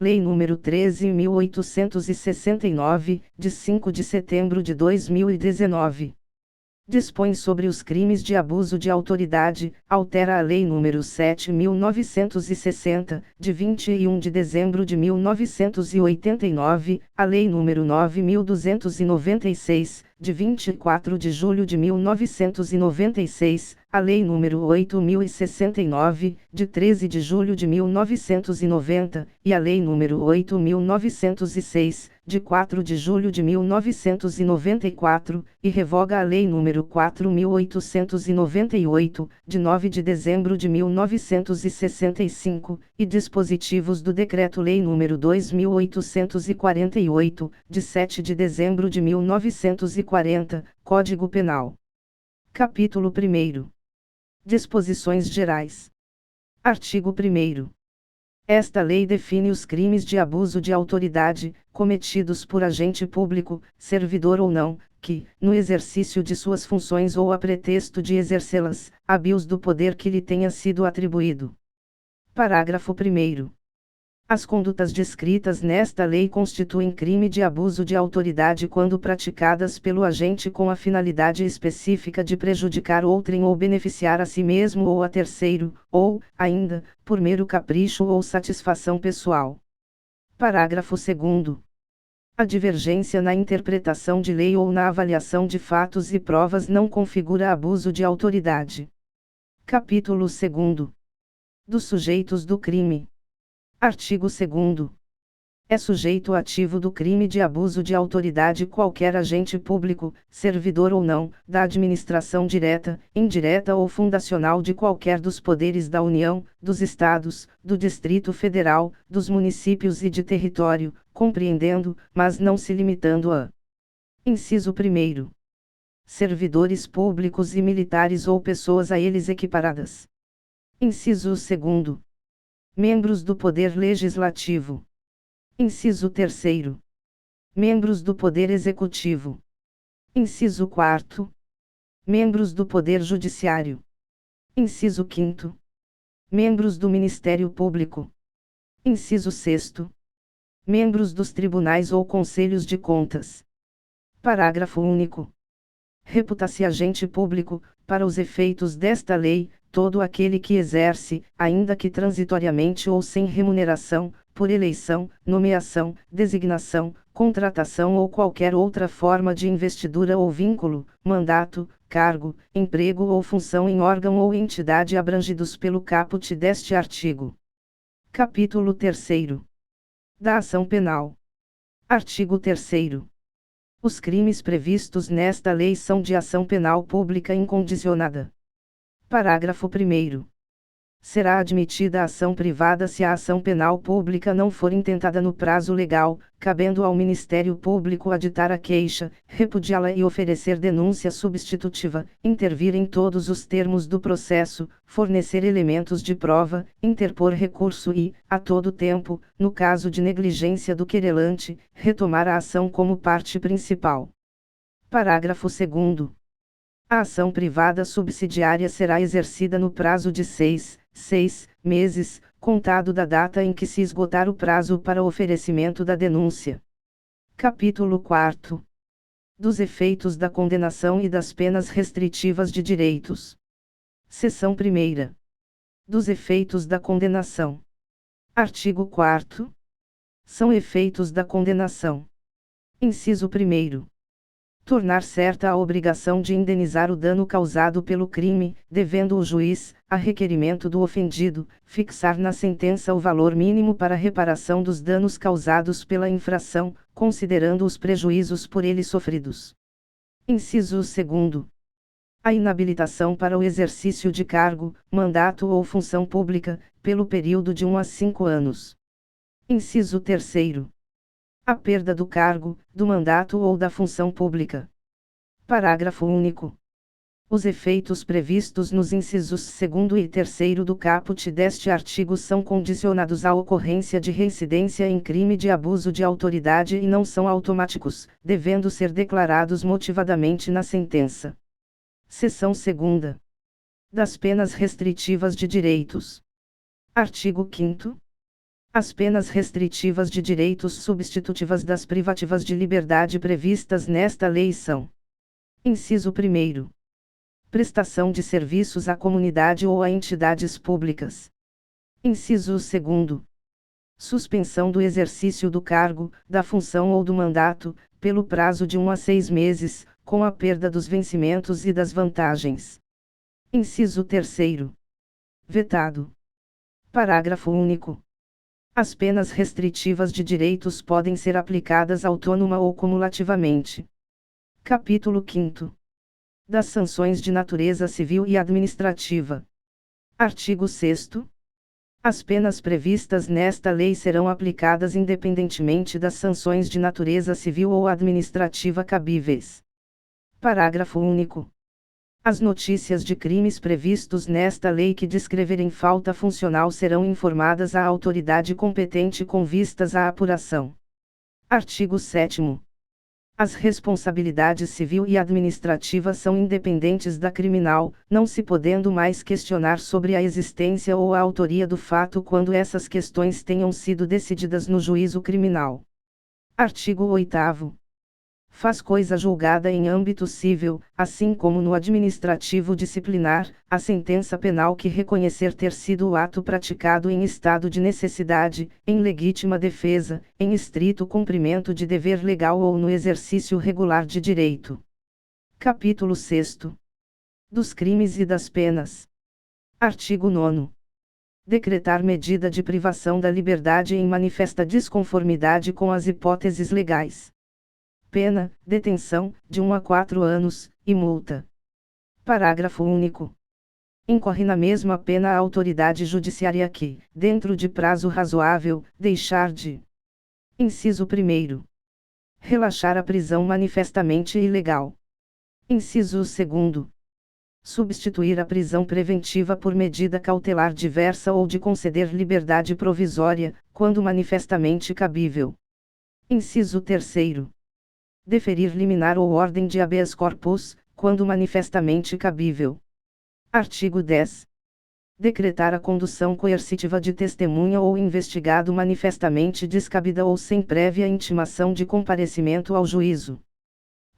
Lei nº 13.869, de 5 de setembro de 2019. Dispõe sobre os crimes de abuso de autoridade, altera a Lei nº 7.960, de 21 de dezembro de 1989, a Lei nº 9.296, de 24 de julho de 1996, a Lei nº 8.069, de 13 de julho de 1990, e a Lei nº 8.906, de 4 de julho de 1994, e revoga a Lei nº 4.898, de 9 de dezembro de 1965, e dispositivos do Decreto-Lei nº 2.848, de 7 de dezembro de 1940, Código Penal. Capítulo 1º. Disposições Gerais. Artigo 1º. Esta lei define os crimes de abuso de autoridade, cometidos por agente público, servidor ou não, que, no exercício de suas funções ou a pretexto de exercê-las, abuse do poder que lhe tenha sido atribuído. Parágrafo 1º. As condutas descritas nesta lei constituem crime de abuso de autoridade quando praticadas pelo agente com a finalidade específica de prejudicar outrem ou beneficiar a si mesmo ou a terceiro, ou, ainda, por mero capricho ou satisfação pessoal. Parágrafo 2º. A divergência na interpretação de lei ou na avaliação de fatos e provas não configura abuso de autoridade. Capítulo 2º. Dos sujeitos do crime. Artigo 2º. É sujeito ativo do crime de abuso de autoridade qualquer agente público, servidor ou não, da administração direta, indireta ou fundacional de qualquer dos poderes da União, dos Estados, do Distrito Federal, dos municípios e de território, compreendendo, mas não se limitando a: Inciso 1º. Servidores públicos e militares ou pessoas a eles equiparadas. Inciso 2º. Membros do Poder Legislativo. Inciso 3º. Membros do Poder Executivo. Inciso 4º. Membros do Poder Judiciário. Inciso 5º. Membros do Ministério Público. Inciso 6º. Membros dos Tribunais ou Conselhos de Contas. Parágrafo único. Reputa-se agente público, para os efeitos desta lei, todo aquele que exerce, ainda que transitoriamente ou sem remuneração, por eleição, nomeação, designação, contratação ou qualquer outra forma de investidura ou vínculo, mandato, cargo, emprego ou função em órgão ou entidade abrangidos pelo caput deste artigo. Capítulo 3º. Da ação penal. Artigo 3º. Os crimes previstos nesta lei são de ação penal pública incondicionada. Parágrafo 1º. Será admitida a ação privada se a ação penal pública não for intentada no prazo legal, cabendo ao Ministério Público aditar a queixa, repudiá-la e oferecer denúncia substitutiva, intervir em todos os termos do processo, fornecer elementos de prova, interpor recurso e, a todo tempo, no caso de negligência do querelante, retomar a ação como parte principal. Parágrafo 2º. A ação privada subsidiária será exercida no prazo de 6 meses, contado da data em que se esgotar o prazo para oferecimento da denúncia. Capítulo 4. Dos efeitos da condenação e das penas restritivas de direitos. Seção 1ª. Dos efeitos da condenação. Artigo 4º. São efeitos da condenação. Inciso 1º. Tornar certa a obrigação de indenizar o dano causado pelo crime, devendo o juiz, a requerimento do ofendido, fixar na sentença o valor mínimo para reparação dos danos causados pela infração, considerando os prejuízos por ele sofridos. Inciso 2º. A inabilitação para o exercício de cargo, mandato ou função pública, pelo período de 1 a 5 anos. Inciso 3º. A perda do cargo, do mandato ou da função pública. Parágrafo único. Os efeitos previstos nos incisos 2º e 3º do caput deste artigo são condicionados à ocorrência de reincidência em crime de abuso de autoridade e não são automáticos, devendo ser declarados motivadamente na sentença. Seção 2ª. Das penas restritivas de direitos. Artigo 5º. As penas restritivas de direitos substitutivas das privativas de liberdade previstas nesta lei são: inciso 1º. Prestação de serviços à comunidade ou a entidades públicas. Inciso 2º. Suspensão do exercício do cargo, da função ou do mandato, pelo prazo de 1 a 6 meses, com a perda dos vencimentos e das vantagens. Inciso 3º. Vetado. Parágrafo único. As penas restritivas de direitos podem ser aplicadas autônoma ou cumulativamente. Capítulo 5º. Das sanções de natureza civil e administrativa. Artigo 6º. As penas previstas nesta lei serão aplicadas independentemente das sanções de natureza civil ou administrativa cabíveis. Parágrafo único. As notícias de crimes previstos nesta lei que descreverem falta funcional serão informadas à autoridade competente com vistas à apuração. Artigo 7º. As responsabilidades civil e administrativa são independentes da criminal, não se podendo mais questionar sobre a existência ou a autoria do fato quando essas questões tenham sido decididas no juízo criminal. Artigo 8º. Faz coisa julgada em âmbito civil, assim como no administrativo disciplinar, a sentença penal que reconhecer ter sido o ato praticado em estado de necessidade, em legítima defesa, em estrito cumprimento de dever legal ou no exercício regular de direito. Capítulo 6º. Dos crimes e das penas. Artigo 9º. Decretar medida de privação da liberdade em manifesta desconformidade com as hipóteses legais. Pena, detenção, de 1 a 4 anos, e multa. Parágrafo único. Incorre na mesma pena a autoridade judiciária que, dentro de prazo razoável, deixar de: inciso 1º. Relaxar a prisão manifestamente ilegal. Inciso 2º. Substituir a prisão preventiva por medida cautelar diversa ou de conceder liberdade provisória, quando manifestamente cabível. Inciso 3º. Deferir liminar ou ordem de habeas corpus, quando manifestamente cabível. Artigo 10. Decretar a condução coercitiva de testemunha ou investigado manifestamente descabida ou sem prévia intimação de comparecimento ao juízo.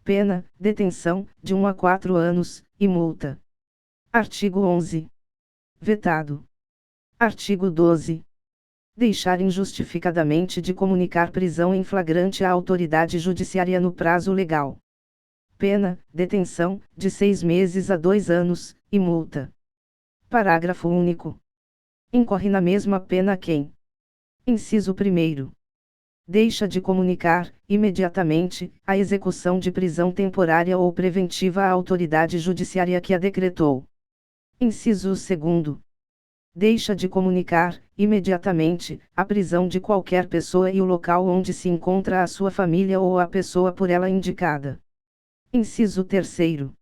Pena, detenção, de 1 a 4 anos, e multa. Artigo 11. Vetado. Artigo 12. Deixar injustificadamente de comunicar prisão em flagrante à autoridade judiciária no prazo legal. Pena, detenção, de 6 meses a 2 anos, e multa. Parágrafo único. Incorre na mesma pena quem: inciso 1º. Deixa de comunicar, imediatamente, a execução de prisão temporária ou preventiva à autoridade judiciária que a decretou. Inciso 2º. Deixa de comunicar, imediatamente, a prisão de qualquer pessoa e o local onde se encontra a sua família ou a pessoa por ela indicada. Inciso 3º.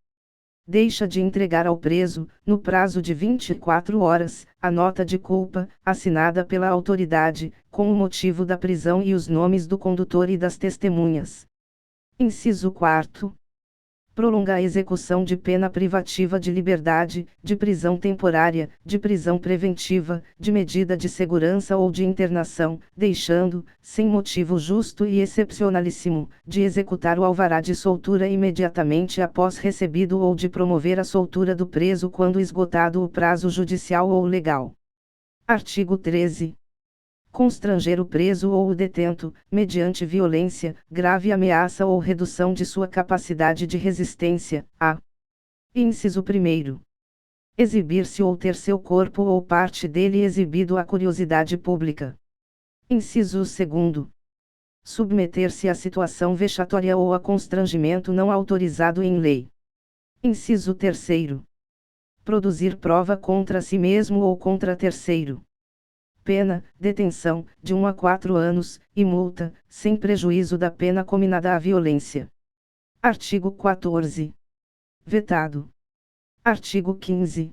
Deixa de entregar ao preso, no prazo de 24 horas, a nota de culpa, assinada pela autoridade, com o motivo da prisão e os nomes do condutor e das testemunhas. Inciso 4º. Prolonga a execução de pena privativa de liberdade, de prisão temporária, de prisão preventiva, de medida de segurança ou de internação, deixando, sem motivo justo e excepcionalíssimo, de executar o alvará de soltura imediatamente após recebido ou de promover a soltura do preso quando esgotado o prazo judicial ou legal. Artigo 13. Constranger o preso ou o detento, mediante violência, grave ameaça ou redução de sua capacidade de resistência, a: inciso 1º. Exibir-se ou ter seu corpo ou parte dele exibido à curiosidade pública. Inciso 2º. Submeter-se a situação vexatória ou a constrangimento não autorizado em lei. Inciso 3º. Produzir prova contra si mesmo ou contra terceiro. Pena, detenção, de 1 a 4 anos, e multa, sem prejuízo da pena cominada à violência. Artigo 14. Vetado. Artigo 15.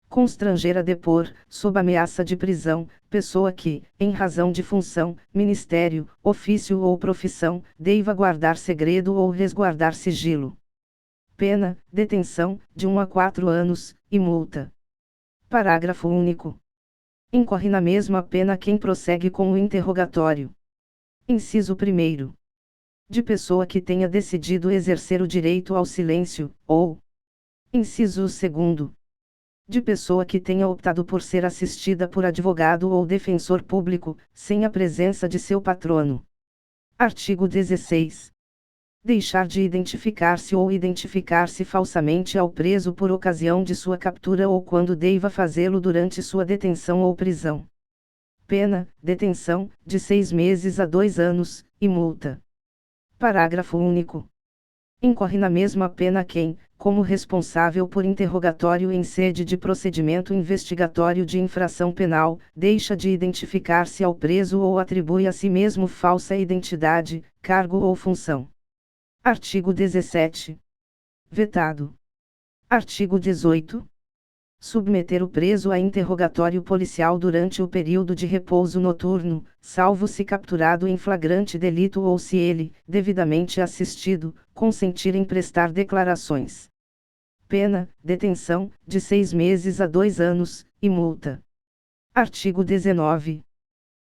Constranger a depor, sob ameaça de prisão, pessoa que, em razão de função, ministério, ofício ou profissão, deva guardar segredo ou resguardar sigilo. Pena, detenção, de 1 a 4 anos, e multa. Parágrafo único. Incorre na mesma pena quem prossegue com o interrogatório. Inciso 1º. De pessoa que tenha decidido exercer o direito ao silêncio, ou. Inciso 2º. De pessoa que tenha optado por ser assistida por advogado ou defensor público, sem a presença de seu patrono. Artigo 16. Deixar de identificar-se ou identificar-se falsamente ao preso por ocasião de sua captura ou quando deva fazê-lo durante sua detenção ou prisão. Pena, detenção, de 6 meses a 2 anos, e multa. Parágrafo único. Incorre na mesma pena quem, como responsável por interrogatório em sede de procedimento investigatório de infração penal, deixa de identificar-se ao preso ou atribui a si mesmo falsa identidade, cargo ou função. Artigo 17. Vetado. Artigo 18. Submeter o preso a interrogatório policial durante o período de repouso noturno, salvo se capturado em flagrante delito ou se ele, devidamente assistido, consentir em prestar declarações. Pena, detenção, de 6 meses a 2 anos, e multa. Artigo 19.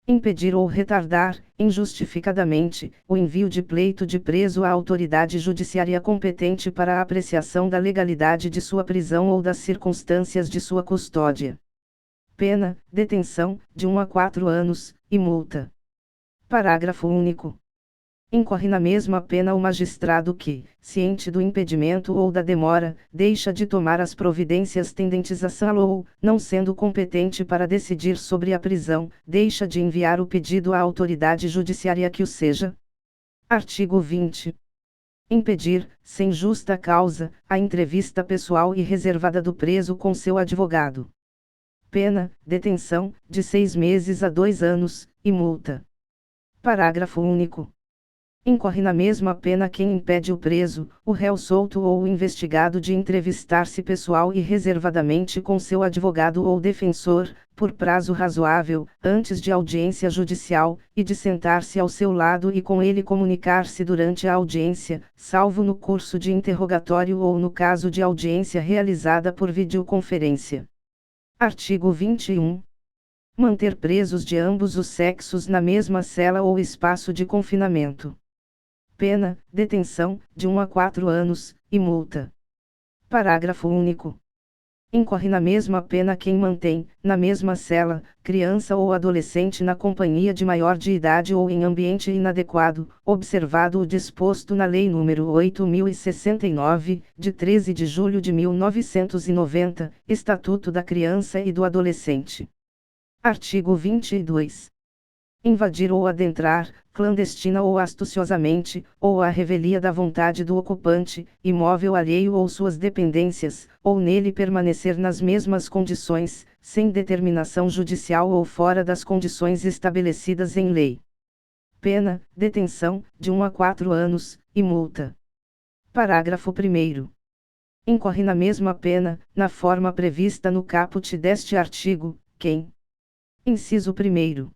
Impedir ou retardar, injustificadamente, o envio de pleito de preso à autoridade judiciária competente para a apreciação da legalidade de sua prisão ou das circunstâncias de sua custódia. Pena, detenção, de 1 a 4 anos, e multa. Parágrafo único. Incorre na mesma pena o magistrado que, ciente do impedimento ou da demora, deixa de tomar as providências tendentes a saná-lo ou, não sendo competente para decidir sobre a prisão, deixa de enviar o pedido à autoridade judiciária que o seja. Artigo 20. Impedir, sem justa causa, a entrevista pessoal e reservada do preso com seu advogado. Pena, detenção, de 6 meses a 2 anos, e multa. Parágrafo único. Incorre na mesma pena quem impede o preso, o réu solto ou o investigado de entrevistar-se pessoal e reservadamente com seu advogado ou defensor, por prazo razoável, antes de audiência judicial, e de sentar-se ao seu lado e com ele comunicar-se durante a audiência, salvo no curso de interrogatório ou no caso de audiência realizada por videoconferência. Artigo 21. Manter presos de ambos os sexos na mesma cela ou espaço de confinamento. Pena, detenção, de 1 a 4 anos, e multa. Parágrafo único. Incorre na mesma pena quem mantém, na mesma cela, criança ou adolescente na companhia de maior de idade ou em ambiente inadequado, observado o disposto na Lei nº 8.069, de 13 de julho de 1990, Estatuto da Criança e do Adolescente. Artigo 22. Invadir ou adentrar, clandestina ou astuciosamente, ou à revelia da vontade do ocupante, imóvel alheio ou suas dependências, ou nele permanecer nas mesmas condições, sem determinação judicial ou fora das condições estabelecidas em lei. Pena, detenção, de 1 a 4 anos, e multa. Parágrafo 1º. Incorre na mesma pena, na forma prevista no caput deste artigo, quem. Inciso 1º.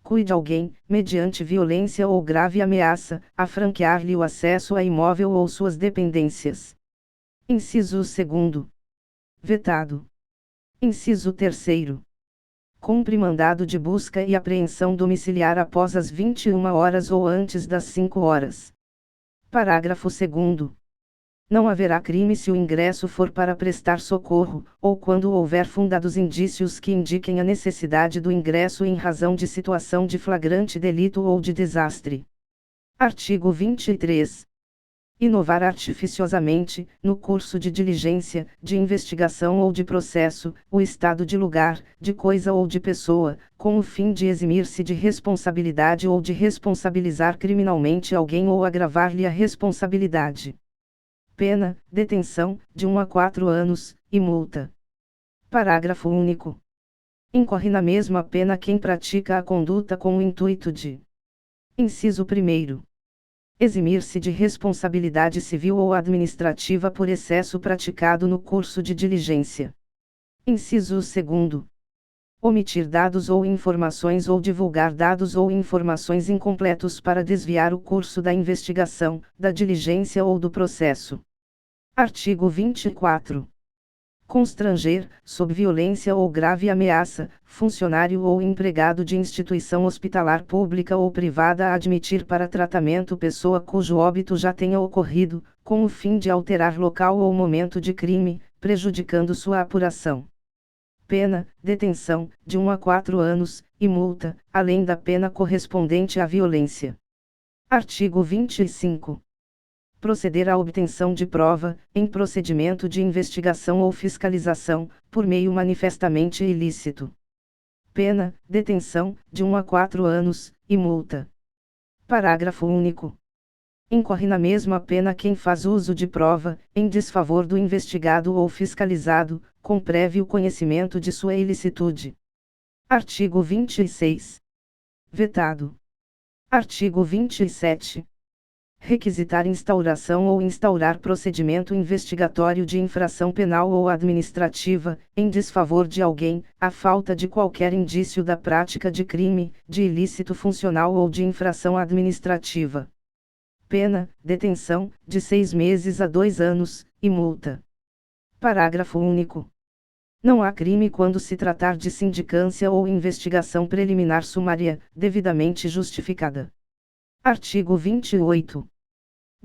Cuide alguém, mediante violência ou grave ameaça, a franquear-lhe o acesso a imóvel ou suas dependências. Inciso 2º. Vetado. Inciso 3º. Cumpre mandado de busca e apreensão domiciliar após as 21 horas ou antes das 5 horas. Parágrafo 2º. Não haverá crime se o ingresso for para prestar socorro, ou quando houver fundados indícios que indiquem a necessidade do ingresso em razão de situação de flagrante delito ou de desastre. Artigo 23. Inovar artificiosamente, no curso de diligência, de investigação ou de processo, o estado de lugar, de coisa ou de pessoa, com o fim de eximir-se de responsabilidade ou de responsabilizar criminalmente alguém ou agravar-lhe a responsabilidade. Pena, detenção, de 1 a 4 anos, e multa. Parágrafo único. Incorre na mesma pena quem pratica a conduta com o intuito de: inciso 1º. Eximir-se de responsabilidade civil ou administrativa por excesso praticado no curso de diligência. Inciso 2º. Omitir dados ou informações ou divulgar dados ou informações incompletos para desviar o curso da investigação, da diligência ou do processo. Artigo 24. constranger, sob violência ou grave ameaça, funcionário ou empregado de instituição hospitalar pública ou privada a admitir para tratamento pessoa cujo óbito já tenha ocorrido, com o fim de alterar local ou momento de crime, prejudicando sua apuração. Pena, detenção, de 1 a 4 anos, e multa, além da pena correspondente à violência. Artigo 25. Proceder à obtenção de prova, em procedimento de investigação ou fiscalização, por meio manifestamente ilícito. Pena, detenção, de 1 a 4 anos, e multa. Parágrafo único. Incorre na mesma pena quem faz uso de prova, em desfavor do investigado ou fiscalizado, com prévio conhecimento de sua ilicitude. Artigo 26. Vetado. Artigo 27. Requisitar instauração ou instaurar procedimento investigatório de infração penal ou administrativa, em desfavor de alguém, à falta de qualquer indício da prática de crime, de ilícito funcional ou de infração administrativa. Pena, detenção, de 6 meses a 2 anos, e multa. Parágrafo único. Não há crime quando se tratar de sindicância ou investigação preliminar sumária, devidamente justificada. Artigo 28.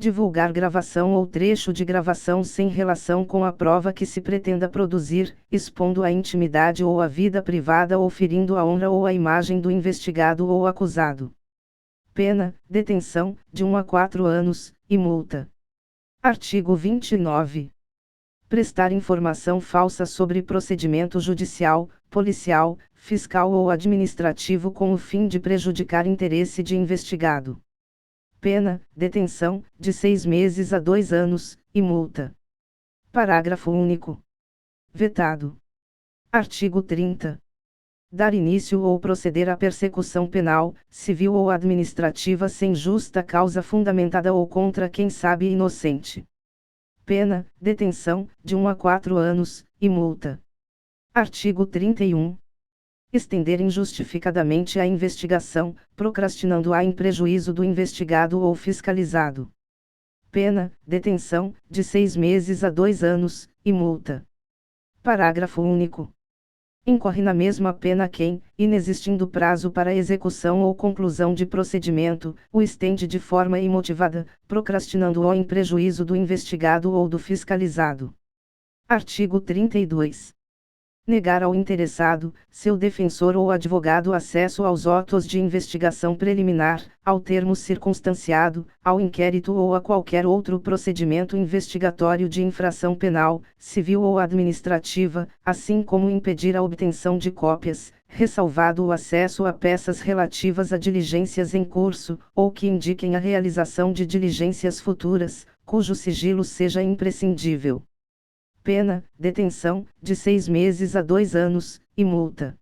Divulgar gravação ou trecho de gravação sem relação com a prova que se pretenda produzir, expondo a intimidade ou a vida privada ou ferindo a honra ou a imagem do investigado ou acusado. Pena, detenção, de 1 a 4 anos, e multa. Artigo 29. Prestar informação falsa sobre procedimento judicial, policial, fiscal ou administrativo com o fim de prejudicar interesse de investigado. Pena, detenção, de 6 meses a 2 anos, e multa. Parágrafo único. Vetado. Artigo 30. Dar início ou proceder à persecução penal, civil ou administrativa sem justa causa fundamentada ou contra quem sabe inocente. Pena, detenção, de 1 a 4 anos, e multa. Artigo 31. Estender injustificadamente a investigação, procrastinando-a em prejuízo do investigado ou fiscalizado. Pena, detenção, de 6 meses a 2 anos, e multa. Parágrafo único. Incorre na mesma pena quem, inexistindo prazo para execução ou conclusão de procedimento, o estende de forma imotivada, procrastinando-o em prejuízo do investigado ou do fiscalizado. Artigo 32. Negar ao interessado, seu defensor ou advogado acesso aos autos de investigação preliminar, ao termo circunstanciado, ao inquérito ou a qualquer outro procedimento investigatório de infração penal, civil ou administrativa, assim como impedir a obtenção de cópias, ressalvado o acesso a peças relativas a diligências em curso, ou que indiquem a realização de diligências futuras, cujo sigilo seja imprescindível. Pena, detenção, de 6 meses a 2 anos, e multa.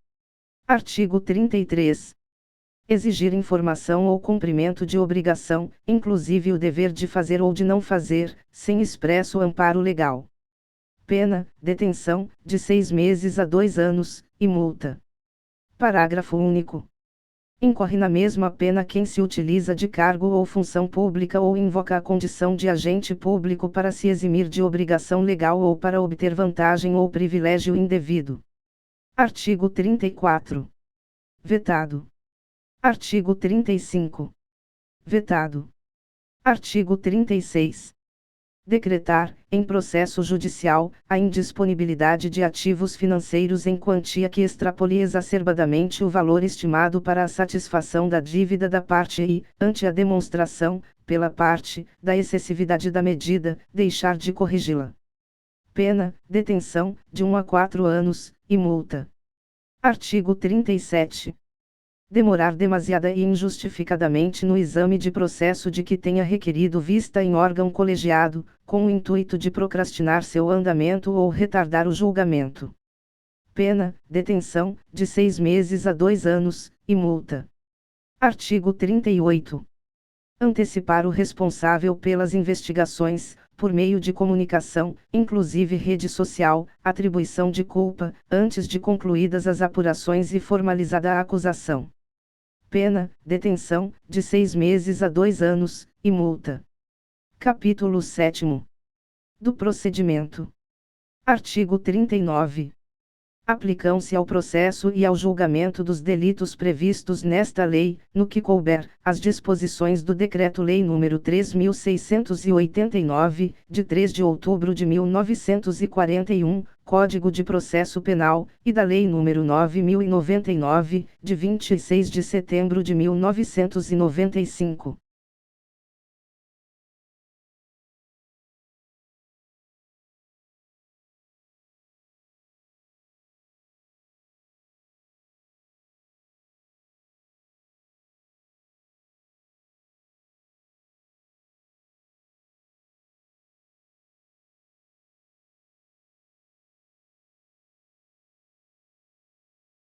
Artigo 33. Exigir informação ou cumprimento de obrigação, inclusive o dever de fazer ou de não fazer, sem expresso amparo legal. Pena, detenção, de 6 meses a 2 anos, e multa. Parágrafo único. Incorre na mesma pena quem se utiliza de cargo ou função pública ou invoca a condição de agente público para se eximir de obrigação legal ou para obter vantagem ou privilégio indevido. Artigo 34. Vetado. Artigo 35. Vetado. Artigo 36. Decretar, em processo judicial, a indisponibilidade de ativos financeiros em quantia que extrapole exacerbadamente o valor estimado para a satisfação da dívida da parte e, ante a demonstração, pela parte, da excessividade da medida, deixar de corrigi-la. Pena, detenção, de 1 a 4 anos, e multa. Artigo 37. Demorar demasiada e injustificadamente no exame de processo de que tenha requerido vista em órgão colegiado, com o intuito de procrastinar seu andamento ou retardar o julgamento. Pena, detenção, de 6 meses a 2 anos, e multa. Artigo 38. Antecipar o responsável pelas investigações, por meio de comunicação, inclusive rede social, atribuição de culpa, antes de concluídas as apurações e formalizada a acusação. Pena, detenção, de 6 meses a 2 anos, e multa. Capítulo 7. Do procedimento. Artigo 39. Aplicam-se ao processo e ao julgamento dos delitos previstos nesta lei, no que couber, as disposições do Decreto-Lei nº 3.689, de 3 de outubro de 1941, Código de Processo Penal, e da Lei nº 9.099, de 26 de setembro de 1995.